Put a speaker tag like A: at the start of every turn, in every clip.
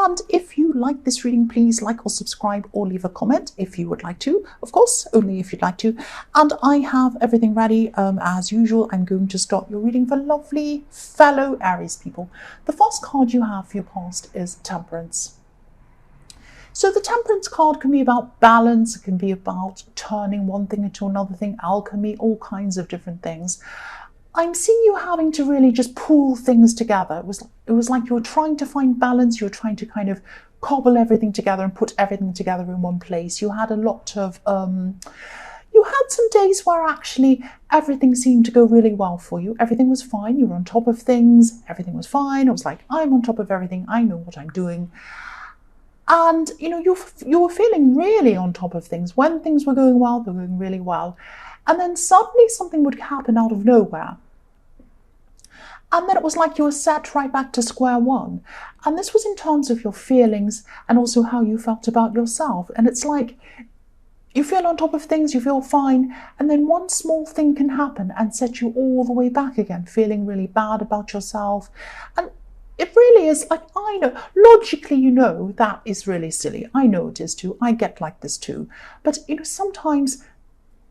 A: And if you like this reading, please like or subscribe or leave a comment if you would like to. Of course, only if you'd like to. And I have everything ready. As usual, I'm going to start your reading for lovely fellow Aries people. The first card you have for your past is Temperance. So the Temperance card can be about balance. It can be about turning one thing into another thing, alchemy, all kinds of different things. I'm seeing you having to really just pull things together. It was like you were trying to find balance. You were trying to kind of cobble everything together and put everything together in one place. You had a lot of, you had some days where actually everything seemed to go really well for you. Everything was fine. You were on top of things. Everything was fine. It was like, I'm on top of everything. I know what I'm doing. And, you know, you were feeling really on top of things. When things were going well, they were going really well. And then suddenly something would happen out of nowhere. And then it was like you were set right back to square one. And this was in terms of your feelings and also how you felt about yourself. And it's like you feel on top of things, you feel fine, and then one small thing can happen and set you all the way back again, feeling really bad about yourself. And it really is like, I know, logically, you know, that is really silly. I know it is too. I get like this too. But, you know, sometimes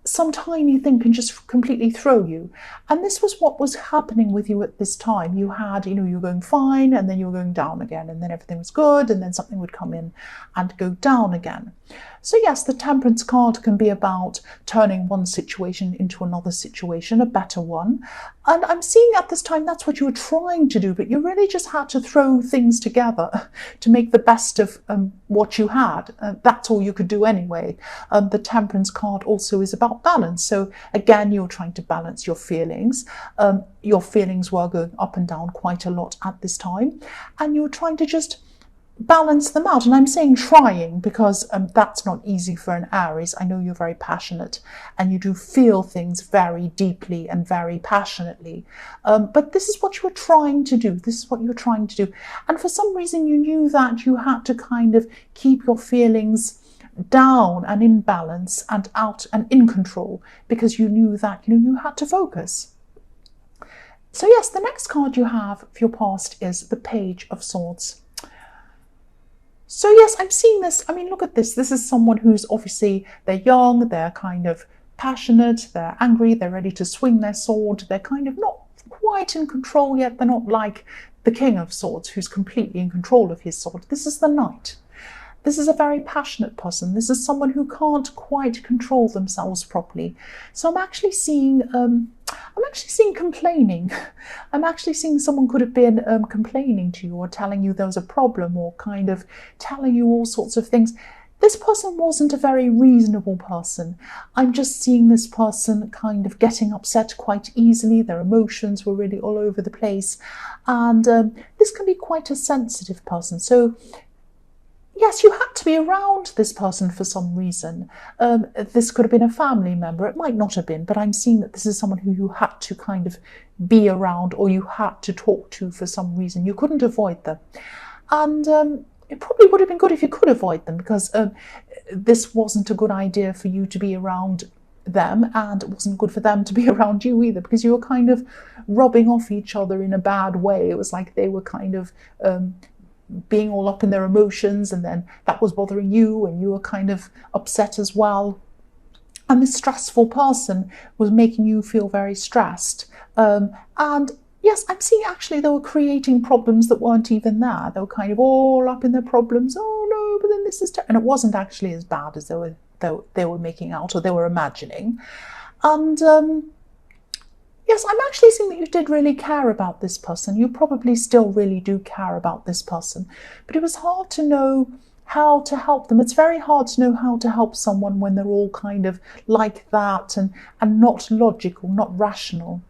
A: some tiny thing can just completely throw you. And this was what was happening with you at this time. You had, you know, you were going fine and then you were going down again, and then everything was good and then something would come in and go down again. So yes, the Temperance card can be about turning one situation into another situation, a better one. And I'm seeing at this time that's what you were trying to do, but you really just had to throw things together to make the best of what you had. That's all you could do anyway. The Temperance card also is about balance. So again, you're trying to balance your feelings. Your feelings were going up and down quite a lot at this time, and you were trying to just balance them out. And I'm saying trying because that's not easy for an Aries. I know you're very passionate and you do feel things very deeply and very passionately. But this is what you were trying to do. This is what you were trying to do. And for some reason you knew that you had to kind of keep your feelings down and in balance and out and in control, because you knew that, you know, you had to focus. So yes, the next card you have for your past is the Page of Swords. So yes, I'm seeing this. I mean, look at this. This is someone who's obviously, they're young, they're kind of passionate, they're angry, they're ready to swing their sword. They're kind of not quite in control yet. They're not like the King of Swords, who's completely in control of his sword. This is the Knight. This is a very passionate person. This is someone who can't quite control themselves properly. So I'm actually seeing complaining. I'm actually seeing someone could have been complaining to you or telling you there was a problem or kind of telling you all sorts of things. This person wasn't a very reasonable person. I'm just seeing this person kind of getting upset quite easily. Their emotions were really all over the place. And this can be quite a sensitive person. So yes, you had to be around this person for some reason. This could have been a family member. It might not have been, but I'm seeing that this is someone who you had to kind of be around or you had to talk to for some reason. You couldn't avoid them. And it probably would have been good if you could avoid them, because this wasn't a good idea for you to be around them, and it wasn't good for them to be around you either, because you were kind of rubbing off each other in a bad way. It was like they were kind of being all up in their emotions, and then that was bothering you and you were kind of upset as well. And this stressful person was making you feel very stressed. And yes, I'm seeing actually they were creating problems that weren't even there. They were kind of all up in their problems. Oh no, but then this is and it wasn't actually as bad as they were making out or they were imagining. And yes, I'm actually seeing that you did really care about this person. You probably still really do care about this person. But it was hard to know how to help them. It's very hard to know how to help someone when they're all kind of like that and not logical, not rational.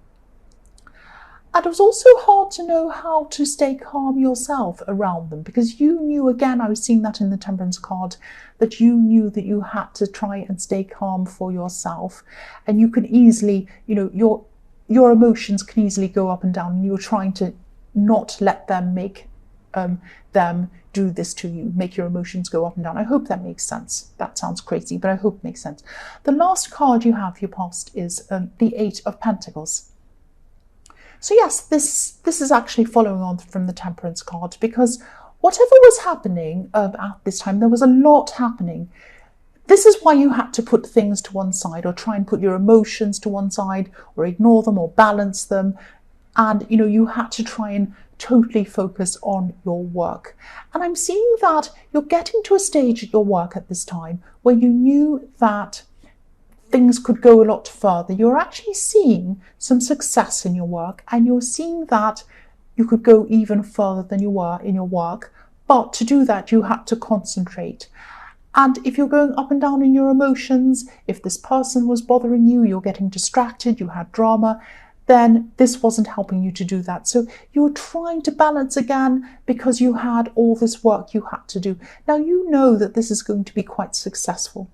A: And it was also hard to know how to stay calm yourself around them, because you knew, again, I was seeing that in the Temperance card, that you knew that you had to try and stay calm for yourself. And you can easily, you know, your emotions can easily go up and down, and you're trying to not let them make them do this to you, make your emotions go up and down. I hope that makes sense. That sounds crazy, but I hope it makes sense. The last card you have for your past is the Eight of Pentacles. So yes, this is actually following on from the Temperance card, because whatever was happening at this time, there was a lot happening. This is why you had to put things to one side, or try and put your emotions to one side, or ignore them, or balance them. And, you had to try and totally focus on your work. And I'm seeing that you're getting to a stage at your work at this time where you knew that things could go a lot further. You're actually seeing some success in your work, and you're seeing that you could go even further than you were in your work. But to do that, you had to concentrate. And if you're going up and down in your emotions, if this person was bothering you, you're getting distracted, you had drama, then this wasn't helping you to do that. So you were trying to balance again because you had all this work you had to do. Now you know that this is going to be quite successful.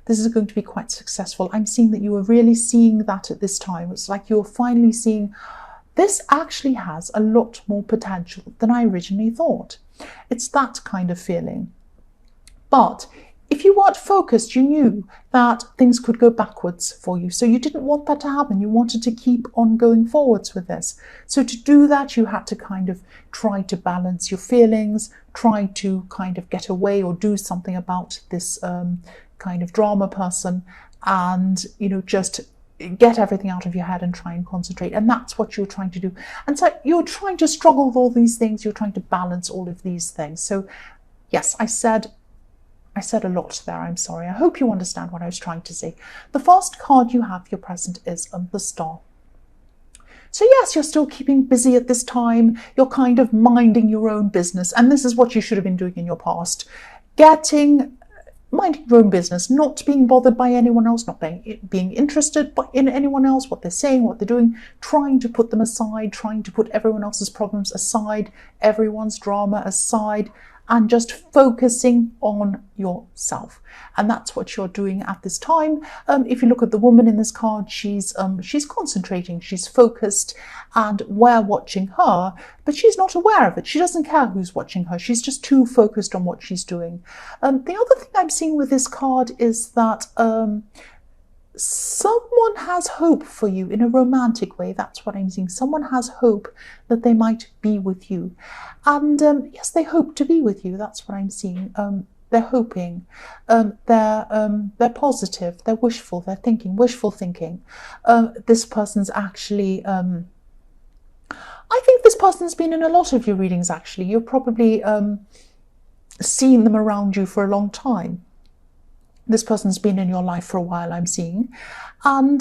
A: This is going to be quite successful. I'm seeing that you are really seeing that at this time. It's like you're finally seeing this actually has a lot more potential than I originally thought. It's that kind of feeling. But if you weren't focused, you knew that things could go backwards for you. So you didn't want that to happen. You wanted to keep on going forwards with this. So to do that, you had to kind of try to balance your feelings, try to kind of get away or do something about this kind of drama person, and, just get everything out of your head and try and concentrate. And that's what you're trying to do. And so you're trying to struggle with all these things. You're trying to balance all of these things. So yes, I said a lot there, I'm sorry. I hope you understand what I was trying to say. The first card you have, your present, is the Star. So yes, you're still keeping busy at this time. You're kind of minding your own business. And this is what you should have been doing in your past. Minding your own business, not being bothered by anyone else, not being interested in anyone else, what they're saying, what they're doing, trying to put them aside, trying to put everyone else's problems aside, everyone's drama aside, and just focusing on yourself. And that's what you're doing at this time. If you look at the woman in this card, she's concentrating, she's focused, and we're watching her, but she's not aware of it. She doesn't care who's watching her. She's just too focused on what she's doing. The other thing I'm seeing with this card is that someone has hope for you in a romantic way. That's what I'm seeing. Someone has hope that they might be with you. And yes, they hope to be with you. That's what I'm seeing. They're hoping. They're positive. They're wishful. They're thinking. Wishful thinking. This person's actually... I think this person's been in a lot of your readings, actually. You're probably seen them around you for a long time. This person's been in your life for a while, I'm seeing. And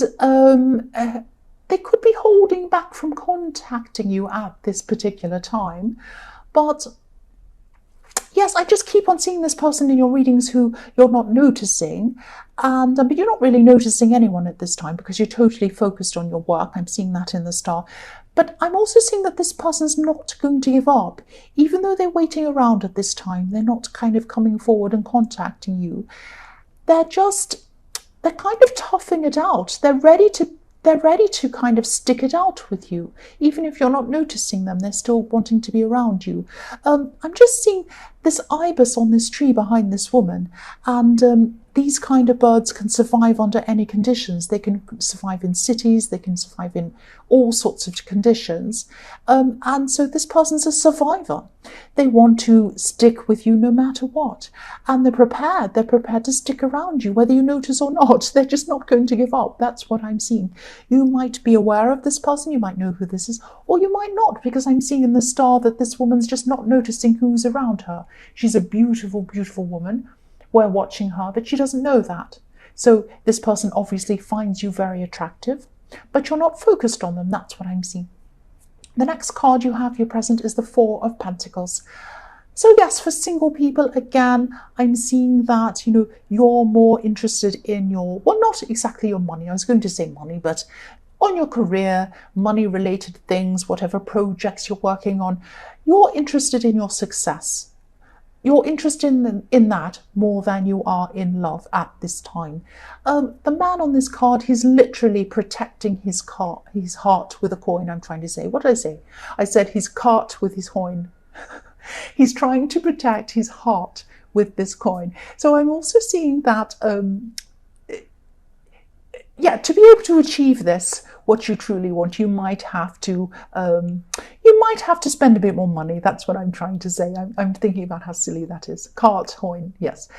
A: they could be holding back from contacting you at this particular time. But yes, I just keep on seeing this person in your readings who you're not noticing. And but you're not really noticing anyone at this time because you're totally focused on your work. I'm seeing that in the Star. But I'm also seeing that this person's not going to give up. Even though they're waiting around at this time, they're not kind of coming forward and contacting you. They're kind of toughing it out. They're ready to kind of stick it out with you. Even if you're not noticing them, they're still wanting to be around you. I'm just seeing this ibis on this tree behind this woman, and these kind of birds can survive under any conditions. They can survive in cities, they can survive in all sorts of conditions. And so this person's a survivor. They want to stick with you no matter what. And they're prepared to stick around you, whether you notice or not. They're just not going to give up. That's what I'm seeing. You might be aware of this person, you might know who this is, or you might not, because I'm seeing in the Star that this woman's just not noticing who's around her. She's a beautiful, beautiful woman. We're watching her, but she doesn't know that. So this person obviously finds you very attractive, but you're not focused on them. That's what I'm seeing. The next card you have, your present, is the Four of Pentacles. So yes, for single people, again, I'm seeing that, you're more interested in your, well, not exactly your money. I was going to say money, but on your career, money-related things, whatever projects you're working on, you're interested in your success. You're interested in that more than you are in love at this time. The man on this card, he's literally protecting his heart with a coin, I'm trying to say. What did I say? I said his cart with his coin. He's trying to protect his heart with this coin. So I'm also seeing that yeah, to be able to achieve this, what you truly want, you might have to spend a bit more money. That's what I'm trying to say. I'm thinking about how silly that is. Cart coin, yes.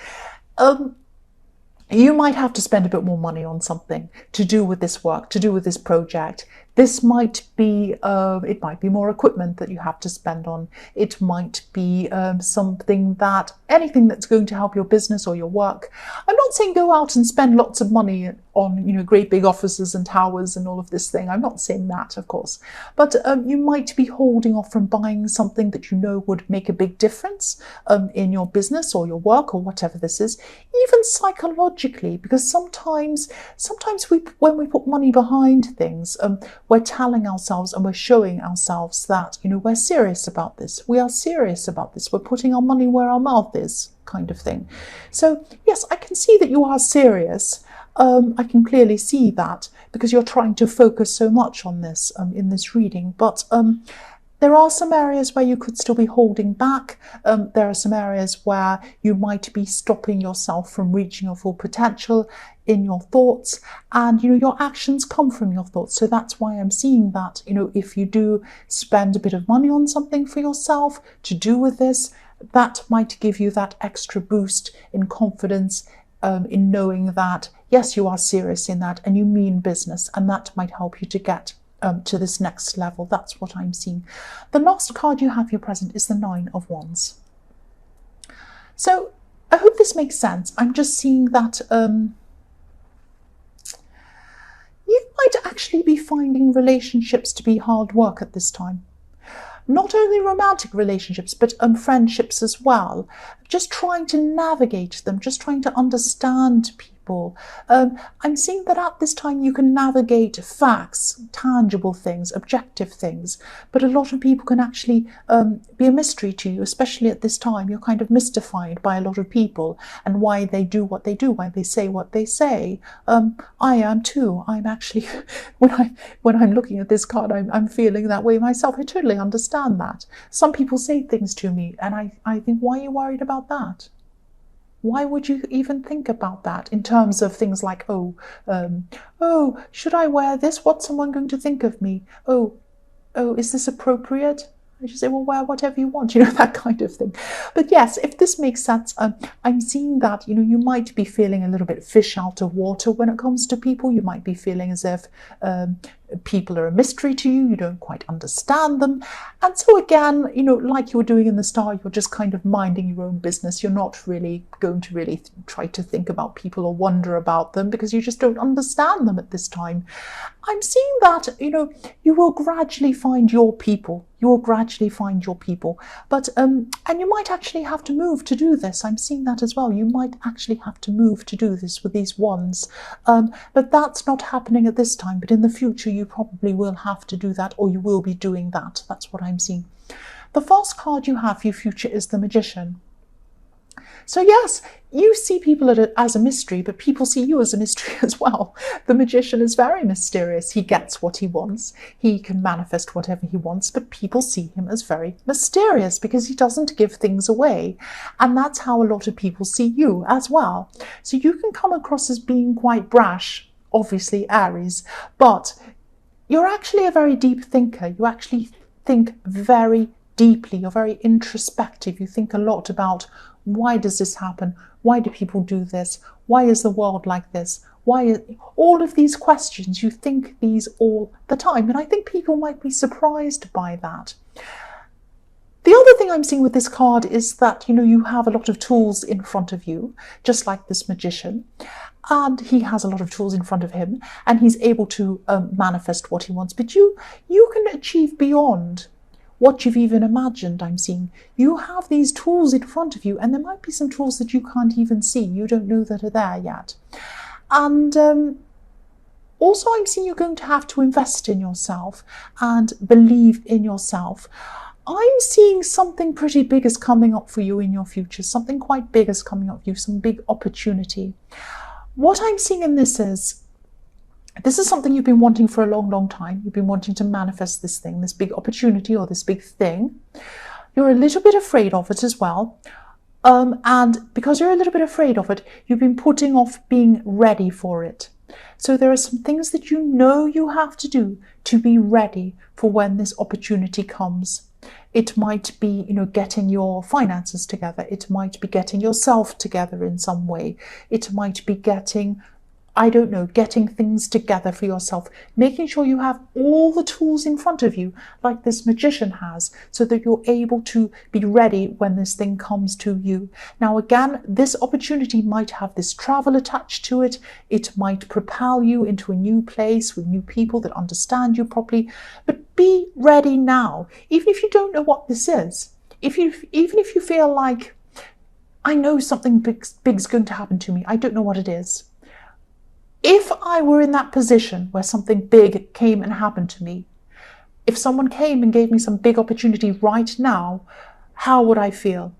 A: You might have to spend a bit more money on something to do with this work, to do with this project. This might be, it might be more equipment that you have to spend on. It might be anything that's going to help your business or your work. I'm not saying go out and spend lots of money on, great big offices and towers and all of this thing. I'm not saying that, of course. But you might be holding off from buying something that you know would make a big difference in your business or your work or whatever this is, even psychologically, because sometimes when we put money behind things, we're telling ourselves and we're showing ourselves that, we're serious about this. We are serious about this. We're putting our money where our mouth is, kind of thing. So yes, I can see that you are serious. I can clearly see that because you're trying to focus so much on this in this reading. But there are some areas where you could still be holding back. There are some areas where you might be stopping yourself from reaching your full potential in your thoughts, and your actions come from your thoughts. So that's why I'm seeing that, if you do spend a bit of money on something for yourself to do with this, that might give you that extra boost in confidence, in knowing that, yes, you are serious in that and you mean business, and that might help you to get to this next level. That's what I'm seeing. The last card you have here present is the Nine of Wands. So I hope this makes sense. I'm just seeing that you might actually be finding relationships to be hard work at this time. Not only romantic relationships, but friendships as well. Just trying to navigate them, just trying to understand people. I'm seeing that at this time you can navigate facts, tangible things, objective things, but a lot of people can actually be a mystery to you, especially at this time. You're kind of mystified by a lot of people and why they do what they do, why they say what they say. I am too. I'm actually, when I'm looking at this card, I'm feeling that way myself. I totally understand that. Some people say things to me and I think, why are you worried about that? Why would you even think about that in terms of things like, oh, should I wear this? What's someone going to think of me? Oh, is this appropriate? I just say, well, wear whatever you want, that kind of thing. But yes, if this makes sense, I'm seeing that, you might be feeling a little bit fish out of water when it comes to people. You might be feeling as if people are a mystery to you. You don't quite understand them. And so again, like you were doing in the Star, you're just kind of minding your own business. You're not really going to really try to think about people or wonder about them because you just don't understand them at this time. I'm seeing that, you will gradually find your people. You will gradually find your people. But, and you might actually have to move to do this. I'm seeing that as well. You might actually have to move to do this with these wands. But that's not happening at this time. But in the future, you probably will have to do that, or you will be doing that. That's what I'm seeing. The first card you have for your future is the Magician. So yes, you see people as a mystery, but people see you as a mystery as well. The Magician is very mysterious. He gets what he wants. He can manifest whatever he wants, but people see him as very mysterious because he doesn't give things away. And that's how a lot of people see you as well. So you can come across as being quite brash, obviously Aries, but you're actually a very deep thinker. You actually think very deeply. You're very introspective. You think a lot about, why does this happen? Why do people do this? Why is the world like this? All of these questions, you think these all the time. And I think people might be surprised by that. The other thing I'm seeing with this card is that, you have a lot of tools in front of you, just like this Magician. And he has a lot of tools in front of him and he's able to manifest what he wants. But you can achieve beyond what you've even imagined. I'm seeing you have these tools in front of you, and there might be some tools that you can't even see. You don't know that are there yet. And also I'm seeing you're going to have to invest in yourself and believe in yourself. I'm seeing something pretty big is coming up for you in your future. Something quite big is coming up for you, some big opportunity. What I'm seeing in this is something you've been wanting for a long, long time. You've been wanting to manifest this thing, this big opportunity or this big thing. You're a little bit afraid of it as well. And because you're a little bit afraid of it, you've been putting off being ready for it. So there are some things that you know you have to do to be ready for when this opportunity comes. It might be, getting your finances together. It might be getting yourself together in some way. It might be getting things together for yourself, making sure you have all the tools in front of you, like this magician has, so that you're able to be ready when this thing comes to you. Now, again, this opportunity might have this travel attached to it. It might propel you into a new place with new people that understand you properly. But be ready now, even if you don't know what this is. Even if you feel like, I know something big's going to happen to me, I don't know what it is. If I were in that position where something big came and happened to me, if someone came and gave me some big opportunity right now, how would I feel?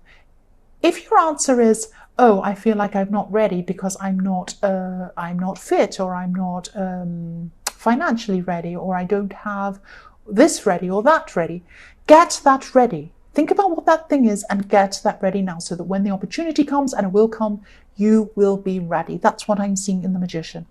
A: If your answer is, oh, I feel like I'm not ready because I'm not fit, or I'm not financially ready, or I don't have this ready or that ready, get that ready. Think about what that thing is and get that ready now, so that when the opportunity comes, and it will come, you will be ready. That's what I'm seeing in the Magician.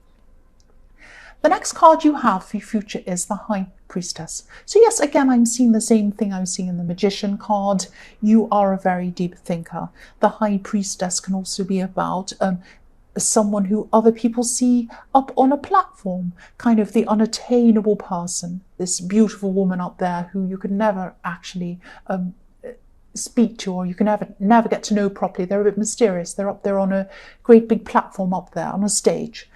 A: The next card you have for your future is the High Priestess. So yes, again, I'm seeing the same thing I was seeing in the Magician card. You are a very deep thinker. The High Priestess can also be about someone who other people see up on a platform, kind of the unattainable person, this beautiful woman up there who you could never actually speak to, or you can never get to know properly. They're a bit mysterious. They're up there on a great big platform up there on a stage.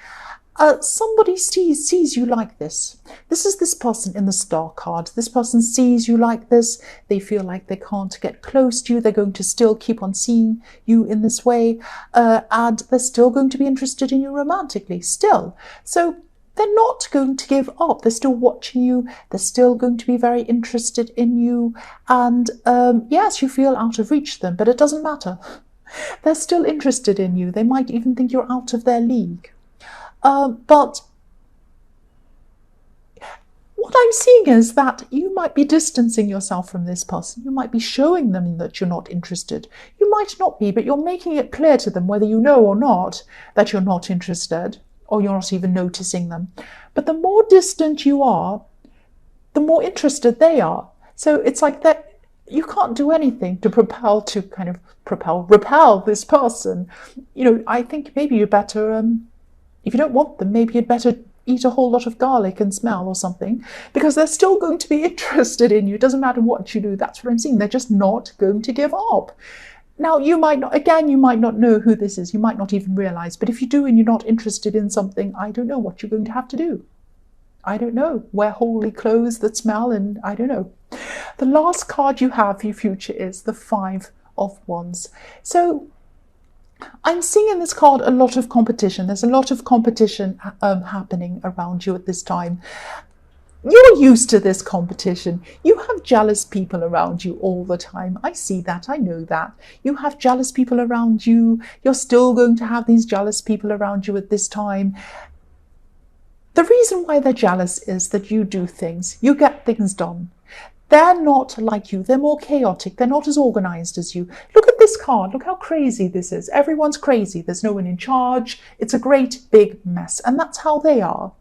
A: Somebody sees you like this. This is this person in the Star card. This person sees you like this. They feel like they can't get close to you. They're going to still keep on seeing you in this way, and they're still going to be interested in you romantically still. So they're not going to give up. They're still watching you. They're still going to be very interested in you. And yes, you feel out of reach to them, but it doesn't matter. They're still interested in you. They might even think you're out of their league. But what I'm seeing is that you might be distancing yourself from this person. You might be showing them that you're not interested. You might not be, but you're making it clear to them, whether you know or not, that you're not interested, or you're not even noticing them. But the more distant you are, the more interested they are. So it's like that you can't do anything to repel this person. I think maybe you better, if you don't want them, maybe you'd better eat a whole lot of garlic and smell or something, because they're still going to be interested in you. It doesn't matter what you do. That's what I'm seeing. They're just not going to give up. Now, you might not know who this is. You might not even realize. But if you do and you're not interested in something, I don't know what you're going to have to do. I don't know. Wear holy clothes that smell, and I don't know. The last card you have for your future is the Five of Wands. So I'm seeing in this card a lot of competition. There's a lot of competition happening around you at this time. You're used to this competition. You have jealous people around you all the time. I see that. I know that. You have jealous people around you. You're still going to have these jealous people around you at this time. The reason why they're jealous is that you do things. You get things done. They're not like you. They're more chaotic. They're not as organized as you. Look at this card. Look how crazy this is. Everyone's crazy. There's no one in charge. It's a great big mess. And that's how they are.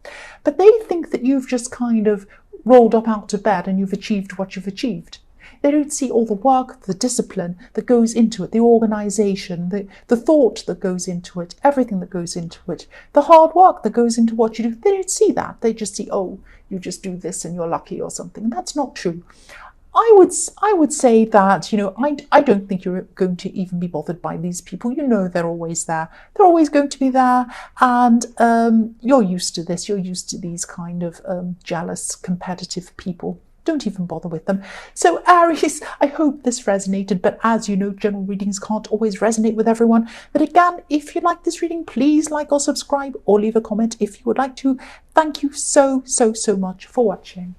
A: But they think that you've just kind of rolled up out of bed and you've achieved what you've achieved. They don't see all the work, the discipline that goes into it, the organization, the thought that goes into it, everything that goes into it, the hard work that goes into what you do. They don't see that. They just see, oh, you just do this and you're lucky or something. And that's not true. I would say that, I don't think you're going to even be bothered by these people. They're always there. They're always going to be there. And you're used to this. You're used to these kind of jealous, competitive people. Don't even bother with them. So Aries, I hope this resonated, but as you know, general readings can't always resonate with everyone. But again, if you like this reading, please like or subscribe or leave a comment if you would like to. Thank you so much for watching.